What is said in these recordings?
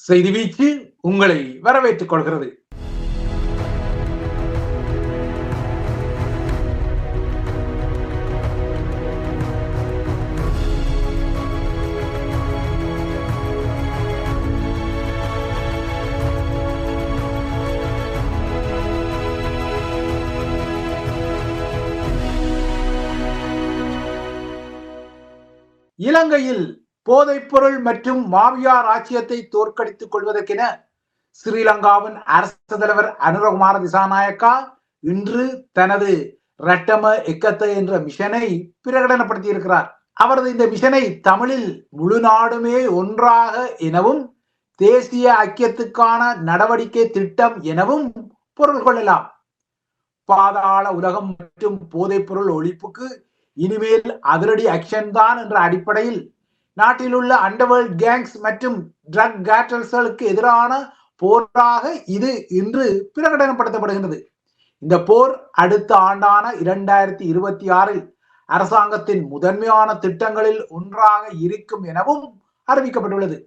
செய்தி வீச்சு உங்களை வரவேற்றுக் கொள்கிறது. இலங்கையில் போதைப்பொருள் மற்றும் மாவியா ராஜ்யத்தை தோற்கடித்துக் கொள்வதற்கென ஸ்ரீலங்காவின் அரசு தலைவர் அனுரகுமார திசாநாயக்கா இன்று தனது ரட்டம எக்கத்த என்ற மிஷனை பிரகடனப்படுத்தியிருக்கிறார். அவரது இந்த மிஷனை தமிழில் முழு நாடுமே ஒன்றாக எனவும் தேசிய ஐக்கியத்துக்கான நடவடிக்கை திட்டம் எனவும் பொருள் கொள்ளலாம். பாதாள உலகம் மற்றும் போதைப்பொருள் ஒழிப்புக்கு இனிமேல் அதிரடி ஆக்ஷன் தான் என்ற அடிப்படையில் நாட்டில் உள்ள அண்டர்வேர்ல்ட் கேங்ஸ் மற்றும் ட்ரக் கேட்டல்ஸ்களுக்கு எதிரான போராக இது இன்று பிரகடனப்படுத்தப்படுகின்றது. இந்த போர் அடுத்த ஆண்டான 2026 அரசாங்கத்தின் முதன்மையான திட்டங்களில் ஒன்றாக இருக்கும் எனவும் அறிவிக்கப்பட்டுள்ளது.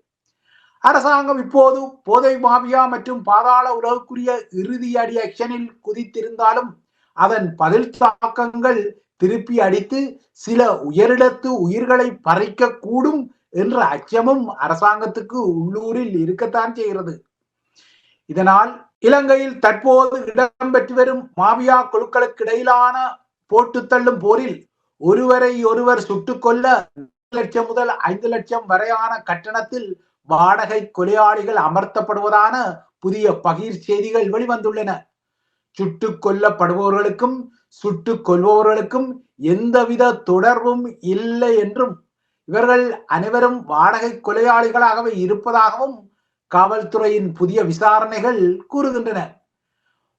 அரசாங்கம் இப்போது போதை மாபியா மற்றும் பாதாள உலகுக்குரிய இறுதி அடி ஆக்ஷனில் குதித்திருந்தாலும் அதன் பதில் தாக்கங்கள் திருப்பி அடித்து சில உயரிடத்து உயிர்களை பறிக்க கூடும் என்ற அச்சமும் அரசாங்கத்துக்கு உள்ளூரில் இருக்கத்தான் செய்கிறது. இதனால் இலங்கையில் தற்போது இடம்பெற்று வரும் மாபியா குழுக்களுக்கு இடையிலான போட்டு தள்ளும் போரில் ஒருவரை ஒருவர் சுட்டுக் கொள்ள 1 லட்சம் முதல் 5 லட்சம் வரையான கட்டணத்தில் வாடகை கொலையாளிகள் அமர்த்தப்படுவதான புதிய பகீர் செய்திகள் வெளிவந்துள்ளன. சுட்டுக் கொல்லப்படுபவர்களுக்கும் சுட்டுக் கொள்பவர்களுக்கும் எந்தவித தொடர்பும் இல்லை என்றும் இவர்கள் அனைவரும் வாடகை கொலையாளிகளாகவே இருப்பதாகவும் காவல்துறையின் புதிய விசாரணைகள் கூறுகின்றன.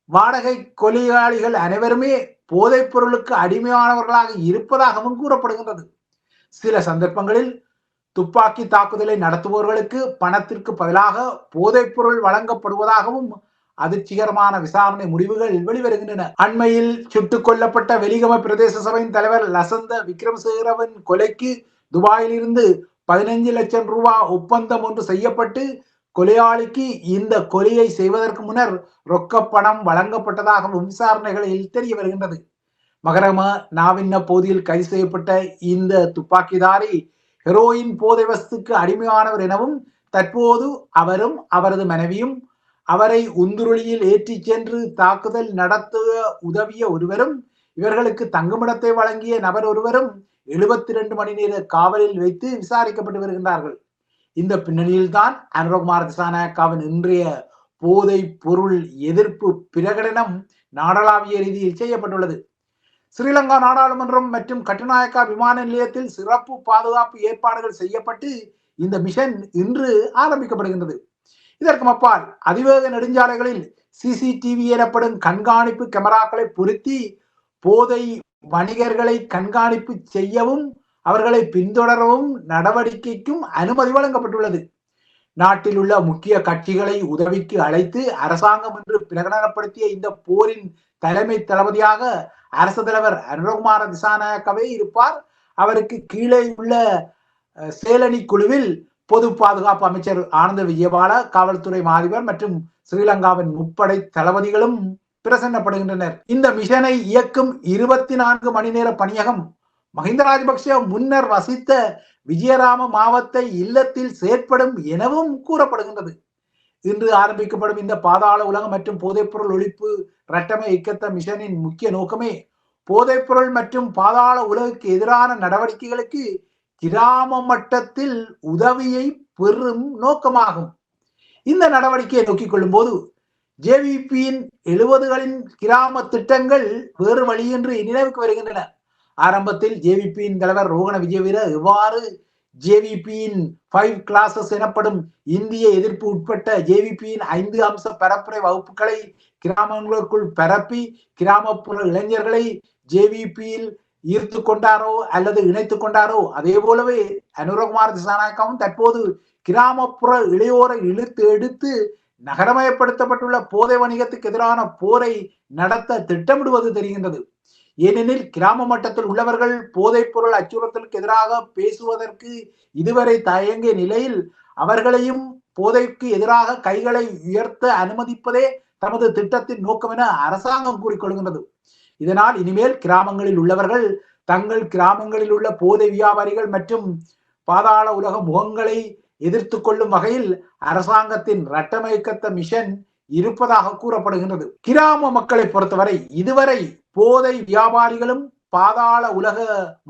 வாடகை கொலையாளிகள் அனைவருமே போதைப் பொருளுக்கு அடிமையானவர்களாக இருப்பதாகவும் கூறப்படுகின்றது. சில சந்தர்ப்பங்களில் துப்பாக்கி தாக்குதலை நடத்துபவர்களுக்கு பணத்திற்கு பதிலாக போதைப் பொருள் வழங்கப்படுவதாகவும் அதிர்ச்சிகரமான விசாரணை முடிவுகள் வெளிவருகின்றன. அண்மையில் சுட்டுக் கொல்லப்பட்ட வெலிகம பிரதேச சபையின் தலைவர் லசந்த விக்ரமசேகரவின் கொலைக்கு துபாயில் இருந்து 15 லட்சம் ரூபாய் ஒப்பந்தம் ஒன்று செய்யப்பட்டு கொலையாளிக்கு இந்த கொலையை செய்வதற்கு முன்னர் ரொக்க பணம் வழங்கப்பட்டதாகவும் விசாரணைகளில் தெரிய வருகின்றது. மகரம நாவின்ன பகுதியில் கைது செய்யப்பட்ட இந்த துப்பாக்கிதாரி ஹெரோயின் போதை வஸ்துக்கு அடிமையானவர் எனவும் தற்போது அவரும் அவரது மனைவியும் அவரை உந்துருளியில் ஏற்றி சென்று தாக்குதல் நடத்த உதவிய ஒருவரும் இவர்களுக்கு தங்குமிடத்தை வழங்கிய நபர் ஒருவரும் 72 மணி நேர காவலில் வைத்து விசாரிக்கப்பட்டு வருகின்றார்கள். இந்த பின்னணியில் தான் அனுரகுமார திசாநாயக்காவின் இன்றைய போதை பொருள் எதிர்ப்பு பிரகடனம் நாடளாவிய ரீதியில் செய்யப்பட்டுள்ளது. ஸ்ரீலங்கா நாடாளுமன்றம் மற்றும் கட்டுநாயக்கா விமான நிலையத்தில் சிறப்பு பாதுகாப்பு ஏற்பாடுகள் செய்யப்பட்டு இந்த மிஷன் இன்று ஆரம்பிக்கப்படுகின்றது. இதற்கு அப்பால் அதிவேக நெடுஞ்சாலைகளில் சிசிடிவி எனப்படும் கண்காணிப்பு கேமராக்களை பொருத்தி போதை வணிகர்களை கண்காணிப்பு செய்யவும் அவர்களை பின்தொடரவும் நடவடிக்கைக்கும் அனுமதி வழங்கப்பட்டுள்ளது. நாட்டில் உள்ள முக்கிய கட்சிகளை உதவிக்கு அழைத்து அரசாங்கம் என்று பிரகடனப்படுத்திய இந்த போரின் தலைமை தளபதியாக அரசு தலைவர் அனுரகுமார திசாநாயக்கவே இருப்பார். அவருக்கு கீழே உள்ள சேலனி குழுவில் பொது பாதுகாப்பு அமைச்சர் ஆனந்த விஜயபால, காவல்துறை மாதிபர் மற்றும் ஸ்ரீலங்காவின் முப்படை தளபதிகளும் பிரசன்னப்படுகின்றனர். இந்த மிஷனை இயக்கும் 24 மணி நேர பணியகம் மஹிந்த ராஜபக்ஷ முன்னர் வசித்த விஜயராம மாவத்தை இல்லத்தில் செயற்படும் எனவும் கூறப்படுகின்றது. இன்று ஆரம்பிக்கப்படும் இந்த பாதாள உலகம் மற்றும் போதைப்பொருள் ஒழிப்பு ரட்டம இக்கத்த மிஷனின் முக்கிய நோக்கமே போதைப்பொருள் மற்றும் பாதாள உலகுக்கு எதிரான நடவடிக்கைகளுக்கு கிராம மட்டத்தில் உதவியை பெறும் நோக்கமாகும். இந்த நடவடிக்கையை நோக்கிக் கொள்ளும் போது ஜேவிபியின் 70களின் கிராம திட்டங்கள் வேறு வழியின்றி நினைவுக்கு வருகின்றன. ஆரம்பத்தில் ஜேவிபியின் தலைவர் ரோகண விஜயவீர எவ்வாறு ஜேவிபியின் 5 கிளாஸஸ் எனப்படும் இந்திய எதிர்ப்பு உட்பட்ட ஜேவிபியின் 5 அம்ச பரப்புரை வகுப்புகளை கிராமங்களுக்குள் பரப்பி கிராமப்புற இளைஞர்களை ஜேவிபியில் ஈர்த்து கொண்டாரோ அல்லது இணைத்துக் கொண்டாரோ அதே போலவே அனுரகுமார திசாநாயக்காவும் தற்போது கிராமப்புற இளையோரை இழுத்து எடுத்து நகரமயப்படுத்தப்பட்டுள்ள போதை வணிகத்துக்கு எதிரான போரை நடத்த திட்டமிடுவது தெரிகின்றது. ஏனெனில் கிராம மட்டத்தில் உள்ளவர்கள் போதைப் பொருள் அச்சுறுத்தலுக்கு எதிராக பேசுவதற்கு இதுவரை தயங்கிய நிலையில் அவர்களையும் போதைக்கு எதிராக கைகளை உயர்த்த அனுமதிப்பதே தமது திட்டத்தின் நோக்கம் என அரசாங்கம் கூறிக்கொள்கின்றது. இதனால் இனிமேல் கிராமங்களில் உள்ளவர்கள் தங்கள் கிராமங்களில் உள்ள போதை வியாபாரிகள் மற்றும் பாதாள உலக முகங்களை எதிர்த்து கொள்ளும் வகையில் அரசாங்கத்தின் ரட்டமைக்கத்த மிஷன் இருப்பதாக கூறப்படுகின்றது. கிராம மக்களை பொறுத்தவரை இதுவரை போதை வியாபாரிகளும் பாதாள உலக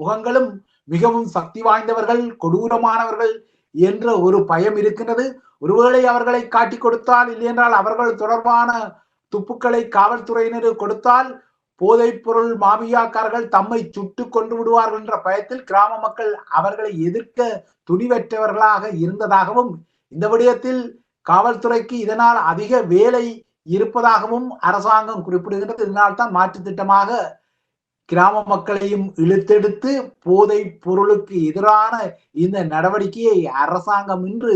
முகங்களும் மிகவும் சக்தி வாய்ந்தவர்கள், கொடூரமானவர்கள் என்ற ஒரு பயம் இருக்கின்றது. ஒருவேளை அவர்களை காட்டி கொடுத்தால், இல்லையென்றால் அவர்கள் தொடர்பான துப்புக்களை காவல்துறையினர் கொடுத்தால் போதைப் பொருள் மாமியாக்காரர்கள் தம்மை சுட்டு கொண்டு விடுவார்கள் என்ற பயத்தில் கிராம மக்கள் அவர்களை எதிர்க்க துணிவற்றவர்களாக இருந்ததாகவும், இந்த விடயத்தில் காவல்துறைக்கு இதனால் அதிக வேலை இருப்பதாகவும் அரசாங்கம் குறிப்பிடுகின்றது. இதனால் தான் மாற்று திட்டமாக கிராம மக்களையும் இழுத்தெடுத்து போதை பொருளுக்கு எதிரான இந்த நடவடிக்கையை அரசாங்கம் இன்று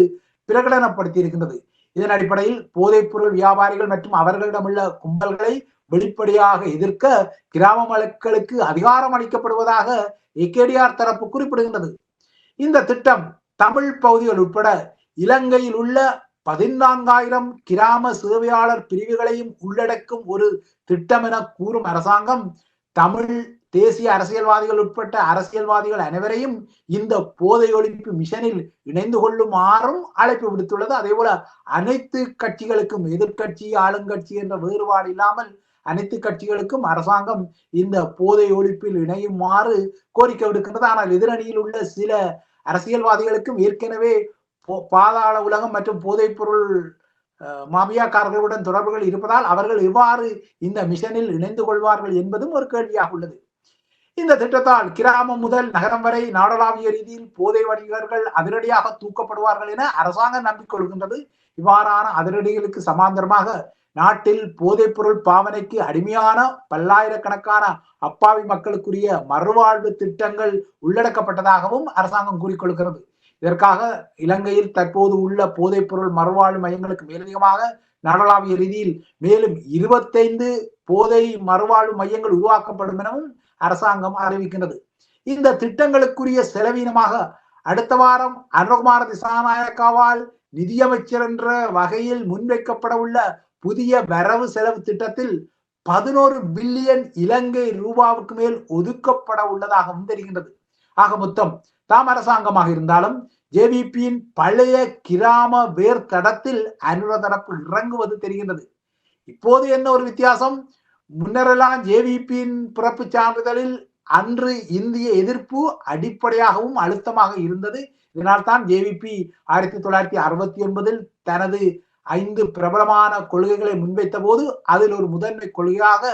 பிரகடனப்படுத்தி இருக்கின்றது. இதன் அடிப்படையில் போதைப் பொருள் வியாபாரிகள் மற்றும் அவர்களிடமுள்ள கும்பல்களை வெளிப்படையாக எதிர்க்க கிராம மக்களுக்கு அதிகாரம் அளிக்கப்படுவதாக ஏகேடிஆர் தரப்பு குறிப்பிடுகின்றது. இந்த திட்டம் தமிழ் பகுதிகள் உட்பட இலங்கையில் உள்ள 14,000 கிராம சேவையாளர் பிரிவுகளையும் உள்ளடக்கும் ஒரு திட்டம் என கூறும் அரசாங்கம் தமிழ் தேசிய அரசியல்வாதிகள் உட்பட்ட அரசியல்வாதிகள் அனைவரையும் இந்த போதை ஒழிப்பு மிஷனில் இணைந்து கொள்ளுமாறும் அழைப்பு விடுத்துள்ளது. அதே போல அனைத்து கட்சிகளுக்கும், எதிர்கட்சி ஆளுங்கட்சி என்ற வேறுபாடு இல்லாமல் அனைத்து கட்சிகளுக்கும் அரசாங்கம் இந்த போதை ஒழிப்பில் இணையுமாறு கோரிக்கை விடுக்கின்றது. ஆனால் எதிரணியில் உள்ள சில அரசியல்வாதிகளுக்கும் ஏற்கனவே பாதாள உலகம் மற்றும் போதைப் பொருள் மாபியாக்காரர்களுடன் தொடர்புகள் இருப்பதால் அவர்கள் எவ்வாறு இந்த மிஷனில் இணைந்து கொள்வார்கள் என்பதும் ஒரு கேள்வியாக உள்ளது. இந்த திட்டத்தால் கிராமம் முதல் நகரம் வரை நாடளாவிய ரீதியில் போதை வணிகர்கள் அதிரடியாக தூக்கப்படுவார்கள் என அரசாங்கம் நம்பிக்கொள்கின்றது. இவ்வாறான அதிரடிகளுக்கு சமாந்தரமாக நாட்டில் போதைப் பொருள் பாவனைக்கு அடிமையான பல்லாயிரக்கணக்கான அப்பாவி மக்களுக்குரிய மறுவாழ்வு திட்டங்கள் உள்ளடக்கப்பட்டதாகவும் அரசாங்கம் கூறிக்கொள்கிறது. இதற்காக இலங்கையில் தற்போது உள்ள போதைப் பொருள் மறுவாழ்வு மையங்களுக்கு மேலதிகமாக நாடளாவிய ரீதியில் மேலும் 25 போதை மறுவாழ்வு மையங்கள் உருவாக்கப்படும் எனவும் அரசாங்கம் அறிவிக்கின்றது. இந்த திட்டங்களுக்குரிய செலவீனமாக அடுத்த வாரம் அனுரகுமார திசாநாயக்காவால் நிதியமைச்சர் என்ற வகையில் முன்வைக்கப்பட உள்ள புதிய வரவு செலவு திட்டத்தில் 11 பில்லியன் இலங்கை ரூபாவுக்கு மேல் ஒதுக்கப்பட உள்ளதாகவும் தெரிகின்றது. ஆக மொத்தம் தாம் அரசாங்கமாக இருந்தாலும் ஜேவிபியின் பழைய கிராம வேர் தடத்தில் அனுர தரப்பு இறங்குவது தெரிகின்றது. இப்போது என்ன ஒரு வித்தியாசம்? முன்னரெல்லாம் ஜேவிபியின் பிறப்பு சான்றிதழில் அன்று இந்திய எதிர்ப்பு அடிப்படையாகவும் அழுத்தமாக இருந்தது. இதனால் தான் ஜேவிபி 1969 தனது 5 பிரபலமான கொள்கைகளை முன்வைத்த போது அதில் ஒரு முதன்மை கொள்கையாக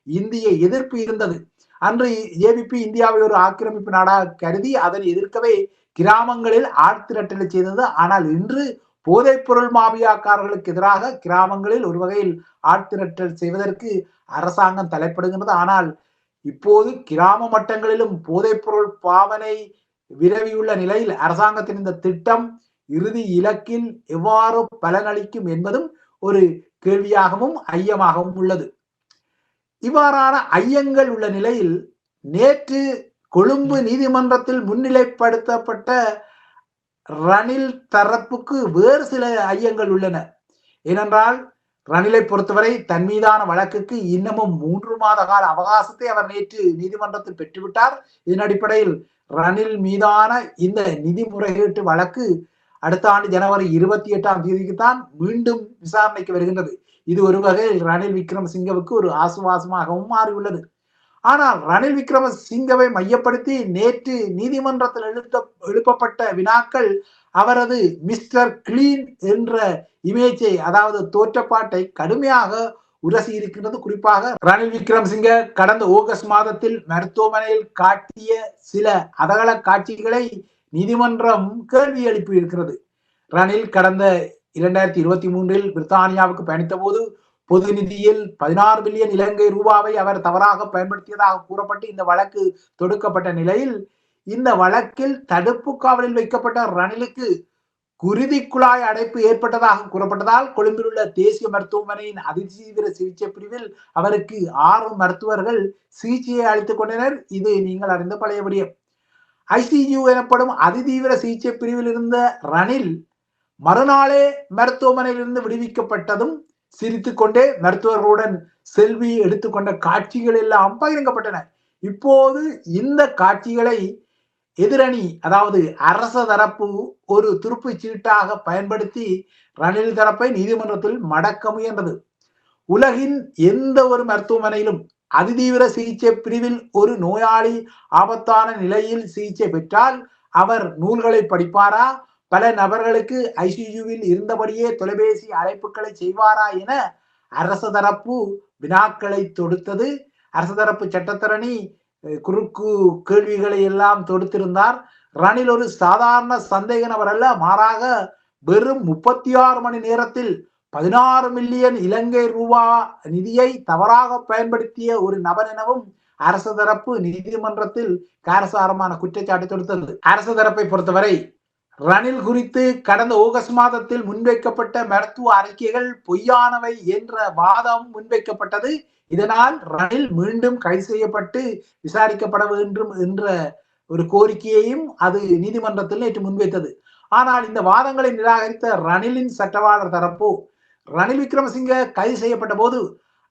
இந்திய எதிர்ப்பு இருந்தது. அன்று ஜேவிபி இந்தியாவை ஒரு ஆக்கிரமிப்பு நாடாக கருதி அதனை எதிர்க்கவே கிராமங்களில் ஆழ்த்திரட்டலை செய்தது. ஆனால் இன்று போதைப் பொருள் மாபியாக்காரர்களுக்கு எதிராக கிராமங்களில் ஒரு வகையில் ஆழ்த்திரட்டல் செய்வதற்கு அரசாங்கம் தலைப்படுகின்றது. ஆனால் இப்போது கிராம மட்டங்களிலும் போதைப் பொருள் பாவனை விரவியுள்ள நிலையில் அரசாங்கத்தின் இந்த திட்டம் இறுதி இலக்கில் எவ்வாறு பலனளிக்கும் என்பதும் ஒரு கேள்வியாகவும் ஐயமாகவும் உள்ளது. இவ்வாறான ஐயங்கள் உள்ள நிலையில் நேற்று கொழும்பு நீதிமன்றத்தில் முன்னிலைப்படுத்தப்பட்ட ரணில் தரப்புக்கு வேறு சில ஐயங்கள் உள்ளன. ஏனென்றால் ரணிலை பொறுத்தவரை தன் மீதான வழக்குக்கு இன்னமும் 3 மாத கால அவகாசத்தை அவர் நேற்று நீதிமன்றத்தில் பெற்றுவிட்டார். இதன் அடிப்படையில் ரணில் மீதான இந்த நிதி முறைகேட்டு வழக்கு அடுத்த ஆண்டு ஜனவரி 28ஆம் தேதிக்கு தான் மீண்டும் விசாரணைக்கு வருகின்றது. இது ஒரு வகையில் ரணில் விக்ரமசிங்கவுக்கு ஒரு ஆசுவாசமாகவும் மாறியுள்ளது. ஆனால் ரணில் விக்ரமசிங்கவை மையப்படுத்தி நேற்று நீதிமன்றத்தில் எழுப்பப்பட்ட வினாக்கள் அவரது மிஸ்டர் கிளீன் என்ற இமேஜை, அதாவது தோற்றப்பாட்டை கடுமையாக உரசி இருக்கின்றது. குறிப்பாக ரணில் விக்ரமசிங்க கடந்த ஆகஸ்ட் மாதத்தில் மருத்துவமனையில் காட்டிய சில அதகல காட்சிகளை நீதிமன்றம் கேள்வி எழுப்பி இருக்கிறது. ரணில் கடந்த 2023 பிரித்தானியாவுக்கு பயணித்த போது பொது நிதியில் 16 பில்லியன் இலங்கை ரூபாவை அவர் தவறாக பயன்படுத்தியதாக கூறப்பட்டு இந்த வழக்கு தொடுக்கப்பட்ட நிலையில் இந்த வழக்கில் தடுப்பு காவலில் வைக்கப்பட்ட ரணிலுக்கு குருதி குழாய் அடைப்பு ஏற்பட்டதாக கூறப்பட்டதால் கொழும்பில் உள்ள தேசிய மருத்துவமனையின் அதிதீவிர சிகிச்சை பிரிவில் அவருக்கு 6 மருத்துவர்கள் சிகிச்சையை அளித்துக் கொண்டனர். இது நீங்கள் அறிந்த பழைய விடயம். ICU எனப்படும் அதிதீவிர சிகிச்சை பிரிவில் இருந்த ரணில் மறுநாளே மருத்துவமனையிலிருந்து விடுவிக்கப்பட்டதும் சிரித்து கொண்டே மருத்துவர்களுடன் செல்வி எடுத்துக்கொண்ட காட்சிகள் எல்லாம் பகிரங்கப்பட்டன. இப்போது இந்த காட்சிகளை எதிரணி, அதாவது அரச தரப்பு ஒரு துருப்புச் சீட்டாக பயன்படுத்தி ரணில் தரப்பை நீதிமன்றத்தில் மடக்க முயன்றது. உலகின் எந்த ஒரு மருத்துவமனையிலும் அதிதீவிர சிகிச்சை பிரிவில் ஒரு நோயாளி ஆபத்தான நிலையில் சிகிச்சை பெற்றால் அவர் நூல்களை படிப்பாரா, பல நபர்களுக்கு ஐசியூவில் இருந்தபடியே தொலைபேசி அழைப்புகளை செய்வாரா என அரச தரப்பு வினாக்களை தொடுத்தது. அரச தரப்பு சட்டத்தரணி குறுக்கு கேள்விகளை எல்லாம் தொடுத்திருந்தார். ரணில் ஒரு சாதாரண சந்தேக நபர் அல்ல, மாறாக வெறும் 36 மணி நேரத்தில் 16 மில்லியன் இலங்கை ரூபா நிதியை தவறாக பயன்படுத்திய ஒரு நபர் எனவும் அரசு தரப்பு நீதிமன்றத்தில் காரசாரமான குற்றச்சாட்டு தொடுத்தது. அரசு தரப்பை பொறுத்தவரை ரணில் குறித்து கடந்த ஆகஸ்ட் மாதத்தில் முன்வைக்கப்பட்ட மருத்துவ அறிக்கைகள் பொய்யானவை என்ற வாதம் முன்வைக்கப்பட்டது. இதனால் ரணில் மீண்டும் கைது செய்யப்பட்டு விசாரிக்கப்பட வேண்டும் என்ற ஒரு கோரிக்கையையும் அது நீதிமன்றத்தில் நேற்று முன்வைத்தது. ஆனால் இந்த வாதங்களை நிராகரித்த ரணிலின் சட்டவாளர் தரப்பு, ரணில் விக்ரமசிங்க கைது செய்யப்பட்ட போது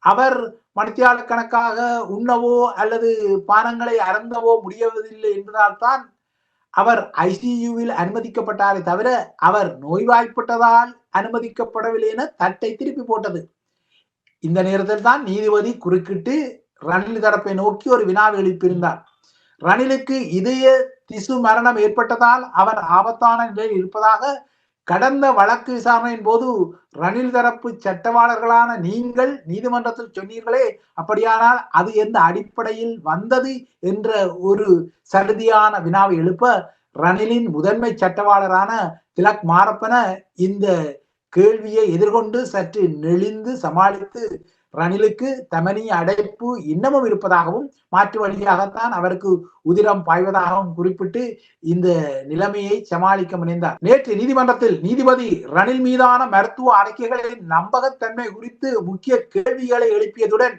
அவர் மணித்தியால கணக்காக உண்ணவோ அல்லது பானங்களை அருந்தவோ முடியவதில்லை என்பதால் தான் அவர் ஐசியூவில் அனுமதிக்கப்பட்டாரே தவிர அவர் நோய்வாய்ப்பட்டதால் அனுமதிக்கப்படவில்லை என தட்டை திருப்பி போட்டது. இந்த நேரத்தில் தான் நீதிபதி குறுக்கிட்டு ரணில் தரப்பை நோக்கி ஒரு வினாவை எழுப்பியிருந்தார். ரணிலுக்கு இதய திசு மரணம் ஏற்பட்டதால் அவர் ஆபத்தான நிலையில் இருப்பதாக கடந்த வழக்கு விசாரணையின் போது ரணில் தரப்பு சட்டவாளர்களான நீங்கள் நீதிமன்றத்தில் சொன்னீர்களே, அப்படியானால் அது எந்த அடிப்படையில் வந்தது என்ற ஒரு சடுதியான வினாவை எழுப்ப ரணிலின் முதன்மை சட்டவாளரான திலக் மாரப்பன இந்த கேள்வியை எதிர்கொண்டு சற்று நெளிந்து சமாளித்து ரணிலுக்கு தமனி அடைப்பு இன்னமும் இருப்பதாகவும் மாற்று வழியாகத்தான் அவருக்கு உதிரம் பாய்வதாகவும் குறிப்பிட்டு இந்த நிலைமையை சமாளிக்க முனைந்தார். நேற்று நீதிமன்றத்தில் நீதிபதி ரணில் மீதான மருத்துவ அறிக்கைகளின் நம்பகத்தன்மை குறித்து முக்கிய கேள்விகளை எழுப்பியதுடன்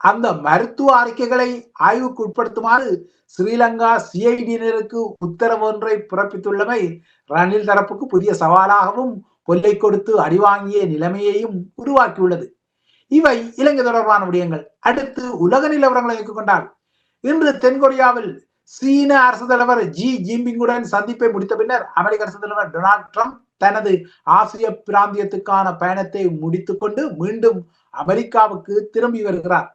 அந்த மருத்துவ அறிக்கைகளை ஆய்வுக்கு உட்படுத்துமாறு ஸ்ரீலங்கா சிஐடியினருக்கு உத்தரவு ஒன்றை பிறப்பித்துள்ளமை ரணில் தரப்புக்கு புதிய சவாலாகவும் கொல்லை கொடுத்து அடிவாங்கிய நிலைமையையும் உருவாக்கியுள்ளது. இவை இலங்கை தொடர்பான விடயங்கள். அடுத்து உலக நிலவரங்களை கொண்டால், இன்று தென்கொரியாவில் சீன அரசு தலைவர் ஜி ஜின்பிங்குடன் சந்திப்பை முடித்த பின்னர் அமெரிக்க அரசு தலைவர் டொனால்ட் ட்ரம்ப் தனது ஆசிய பிராந்தியத்துக்கான பயணத்தை முடித்துக் கொண்டு மீண்டும் அமெரிக்காவுக்கு திரும்பி வருகிறார்.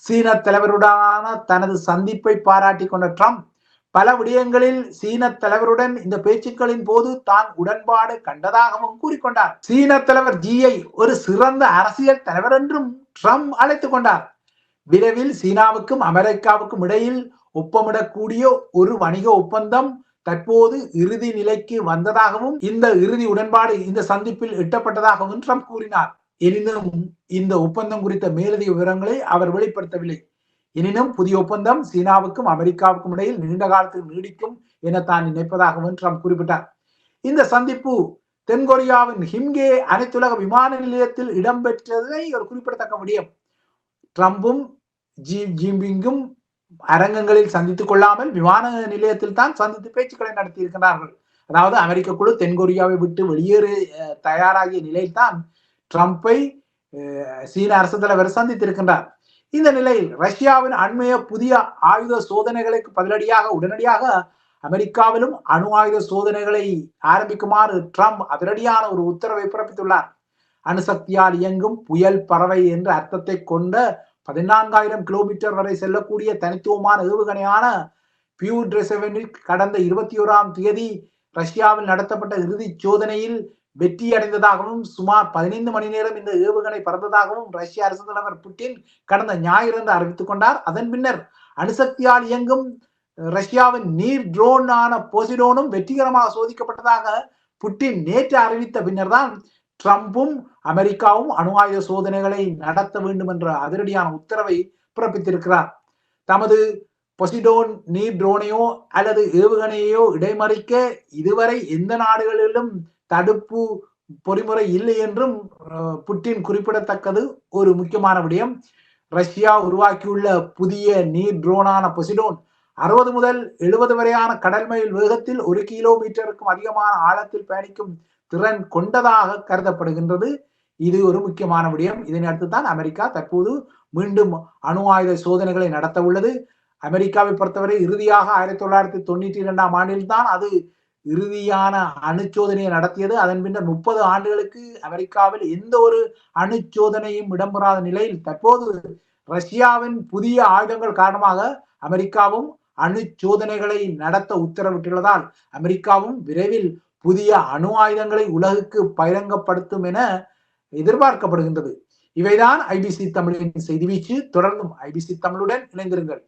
சீன தலைவருடனான தனது சந்திப்பை பாராட்டி கொண்ட ட்ரம்ப் பல விடயங்களில் சீன தலைவருடன் இந்த பேச்சுக்களின் போது தான் உடன்பாடு கண்டதாகவும் கூறிக்கொண்டார். சீன தலைவர் ஜியை ஒரு சிறந்த அரசியல் தலைவர் என்றும் ட்ரம்ப் அழைத்துக் கொண்டார். விரைவில் சீனாவுக்கும் அமெரிக்காவுக்கும் இடையில் ஒப்பமிடக்கூடிய ஒரு வணிக ஒப்பந்தம் தற்போது இறுதி நிலைக்கு வந்ததாகவும் இந்த இறுதி உடன்பாடு இந்த சந்திப்பில் எட்டப்பட்டதாகவும் ட்ரம்ப் கூறினார். எனினும் இந்த ஒப்பந்தம் குறித்த மேலதிக விவரங்களை அவர் வெளிப்படுத்தவில்லை. எனினும் புதிய ஒப்பந்தம் சீனாவுக்கும் அமெரிக்காவுக்கும் இடையில் நீண்ட காலத்தில் நீடிக்கும் என தான் நினைப்பதாகவும் ட்ரம்ப் குறிப்பிட்டார். இந்த சந்திப்பு தென்கொரியாவின் ஹிம்கே அனைத்துலக விமான நிலையத்தில் இடம்பெற்றதை ஒரு குறிப்பிடத்தக்க விடயம். ட்ரம்பும் ஜி ஜின்பிங்கும் அரங்கங்களில் சந்தித்துக் கொள்ளாமல் விமான நிலையத்தில் தான் சந்தித்து பேச்சுக்களை நடத்தி இருக்கிறார்கள். அதாவது அமெரிக்க குழு தென்கொரியாவை விட்டு வெளியேற தயாராகிய நிலையில்தான் ட்ரம்பை சீன அரசு தலைவர் சந்தித்திருக்கின்றார். இந்த நிலையில் ரஷ்யாவின் அண்மைய புதிய ஆயுத சோதனைகளுக்கு பதிலடியாக உடனடியாக அமெரிக்காவிலும் அணு ஆயுத சோதனைகளை ஆரம்பிக்குமாறு ட்ரம்ப் அதிரடியான ஒரு உத்தரவை பிறப்பித்துள்ளார். அணுசக்தியால் இயங்கும் புயல் பறவை என்ற அர்த்தத்தை கொண்ட 14,000 கிலோமீட்டர் வரை செல்லக்கூடிய தனித்துவமான ஏவுகணையான பியூட்ரெசெவனில் கடந்த 21ஆம் தேதி ரஷ்யாவில் நடத்தப்பட்ட இறுதி சோதனையில் வெற்றி அடைந்ததாகவும் சுமார் 15 மணி நேரம் இந்த ஏவுகணை பறந்ததாகவும் ரஷ்ய அரசு தலைவர் புட்டின் கடந்த ஞாயிறு அறிவித்துக் கொண்டார். அதன் பின்னர் அணுசக்தியால் இயங்கும் ரஷ்யாவின் நீர் ட்ரோனான போசிடோனும் வெற்றிகரமாக சோதிக்கப்பட்டதாக புட்டின் நேற்று அறிவித்த பின்னர் தான் ட்ரம்பும் அமெரிக்காவும் அணு ஆயுத சோதனைகளை நடத்த வேண்டும் என்ற அதிரடியான உத்தரவை பிறப்பித்திருக்கிறார். தமது பொசிடோன் நீர் ட்ரோனையோ அல்லது ஏவுகணையோ இடைமறிக்க இதுவரை எந்த நாடுகளிலும் தடுப்பு பொறிமுறை இல்லை என்றும் புட்டின் குறிப்பிடத்தக்கது ஒரு முக்கியமான விடயம். ரஷ்யா உருவாக்கியுள்ள புதிய நீர் ட்ரோனான பொசிடோன் 60 முதல் 70 வரையான கடல் மைல் வேகத்தில் 1 கிலோமீட்டருக்கும் அதிகமான ஆழத்தில் பயணிக்கும் திறன் கொண்டதாக கருதப்படுகின்றது. இது ஒரு முக்கியமான விடயம். இதனை அடுத்துதான் அமெரிக்கா தற்போது மீண்டும் அணு ஆயுத சோதனைகளை நடத்த உள்ளது. அமெரிக்காவை பொறுத்தவரை இறுதியாக 1992ஆம் ஆண்டில் தான் அது இறுதியான அணுச்சோதனையை நடத்தியது. அதன் பின்னர் 30 ஆண்டுகளுக்கு அமெரிக்காவில் எந்த ஒரு அணுச்சோதனையும் இடம்பெறாத நிலையில் தற்போது ரஷ்யாவின் புதிய ஆயுதங்கள் காரணமாக அமெரிக்காவும் அணு சோதனைகளை நடத்த உத்தரவிட்டுள்ளதால் அமெரிக்காவும் விரைவில் புதிய அணு ஆயுதங்களை உலகுக்கு பகிரங்கப்படுத்தும் என எதிர்பார்க்கப்படுகின்றது. இவைதான் ஐபிசி தமிழின் செய்தி வீச்சு. தொடர்ந்தும் ஐபிசி தமிழுடன் இணைந்திருங்கள்.